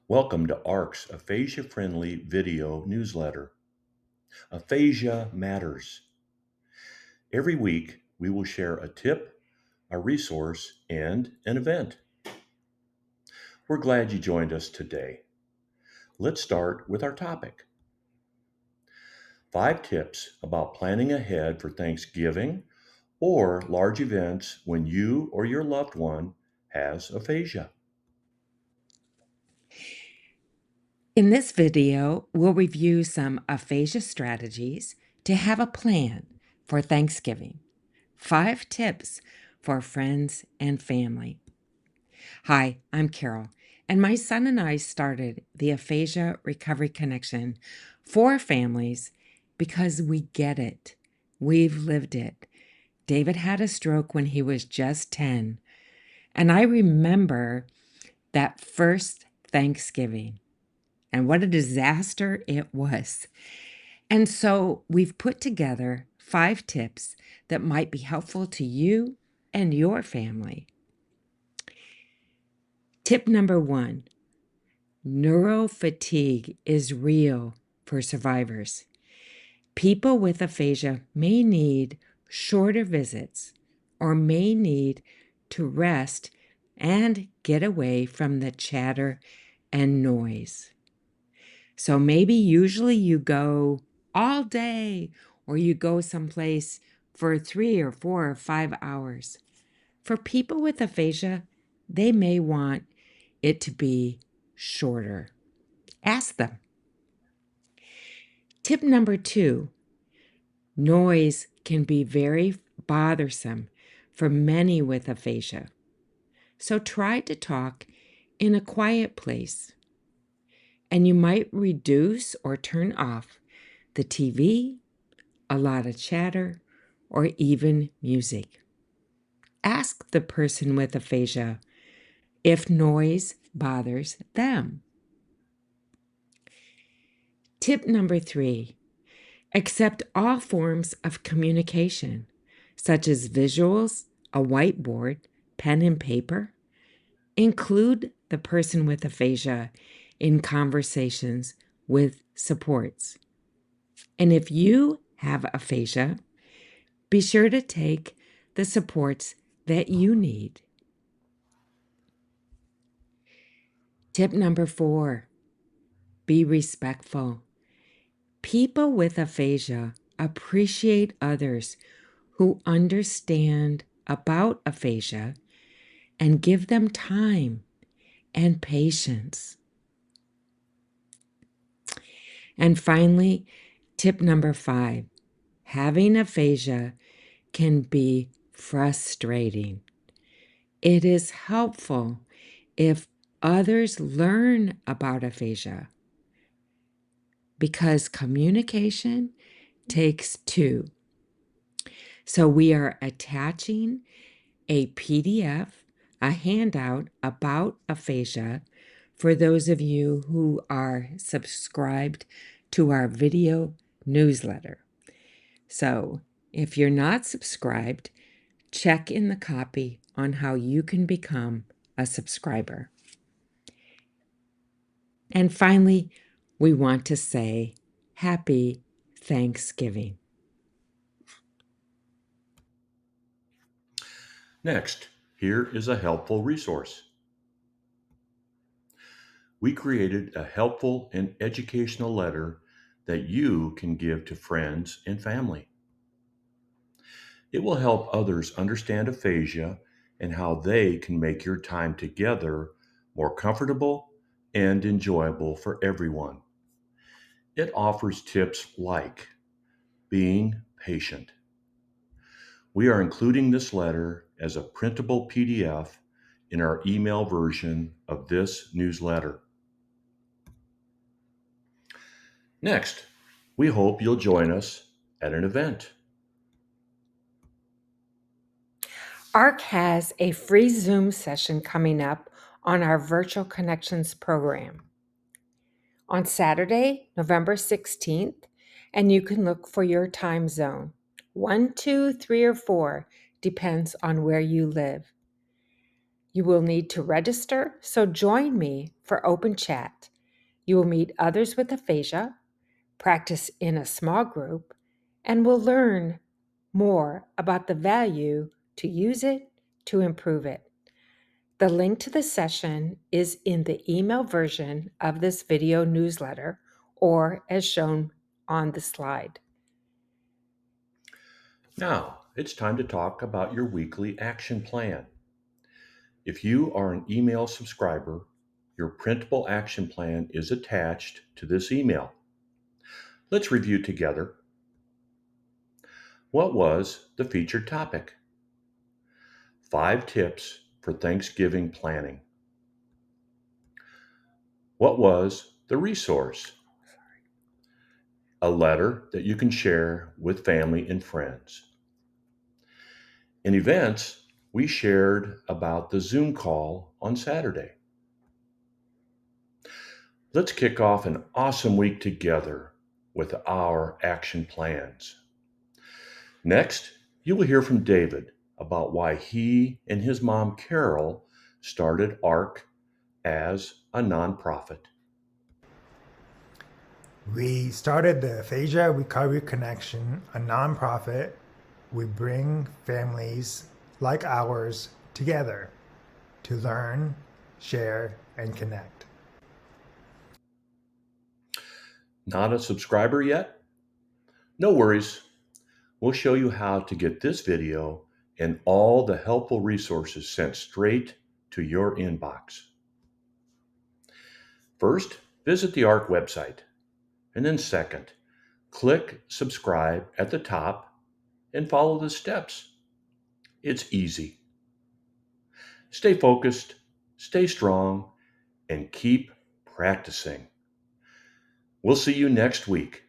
Welcome to ARC's aphasia-friendly video newsletter, Aphasia Matters. Every week, we will share a tip, a resource, and an event. We're glad you joined us today. Let's start with our topic. 5 tips about planning ahead for Thanksgiving or large events when you or your loved one has aphasia. In this video, we'll review some aphasia strategies to have a plan for Thanksgiving. 5 tips for friends and family. Hi, I'm Carol, and my son and I started the Aphasia Recovery Connection for families because we get it. We've lived it. David had a stroke when he was just 10, and I remember that first Thanksgiving. And what a disaster it was. And so we've put together 5 tips that might be helpful to you and your family. Tip number 1, neurofatigue is real for survivors. People with aphasia may need shorter visits or may need to rest and get away from the chatter and noise. So maybe usually you go all day or you go someplace for 3 or 4 or 5 hours. For people with aphasia, they may want it to be shorter. Ask them. Tip number 2, noise can be very bothersome for many with aphasia. So try to talk in a quiet place. And you might reduce or turn off the TV, a lot of chatter, or even music. Ask the person with aphasia if noise bothers them. Tip number 3, accept all forms of communication, such as visuals, a whiteboard, pen and paper. Include the person with aphasia in conversations with supports. And if you have aphasia, be sure to take the supports that you need. Tip number 4, be respectful. People with aphasia appreciate others who understand about aphasia and give them time and patience. And finally, tip number 5, having aphasia can be frustrating. It is helpful if others learn about aphasia because communication takes 2. So we are attaching a PDF, a handout about aphasia for those of you who are subscribed to our video newsletter. So if you're not subscribed, check in the copy on how you can become a subscriber. And finally, we want to say Happy Thanksgiving. Next, here is a helpful resource. We created a helpful and educational letter that you can give to friends and family. It will help others understand aphasia and how they can make your time together more comfortable and enjoyable for everyone. It offers tips like being patient. We are including this letter as a printable PDF in our email version of this newsletter. Next, we hope you'll join us at an event. ARC has a free Zoom session coming up on our Virtual Connections program on Saturday, November 16th, and you can look for your time zone. 1, 2, 3, or 4 depends on where you live. You will need to register, so join me for open chat. You will meet others with aphasia, practice in a small group, and will learn more about the value to use it to improve it. The link to the session is in the email version of this video newsletter or as shown on the slide. Now, it's time to talk about your weekly action plan. If you are an email subscriber, your printable action plan is attached to this email. Let's review together. What was the featured topic? 5 tips for Thanksgiving planning. What was the resource? A letter that you can share with family and friends. In events, we shared about the Zoom call on Saturday. Let's kick off an awesome week together with our action plans. Next, you will hear from David about why he and his mom Carol started ARC as a nonprofit. We started the Aphasia Recovery Connection, a nonprofit. We bring families like ours together to learn, share, and connect. Not a subscriber yet? No worries. We'll show you how to get this video and all the helpful resources sent straight to your inbox. First, visit the ARC website. And then second, click subscribe at the top and follow the steps. It's easy. Stay focused, stay strong, and keep practicing. We'll see you next week.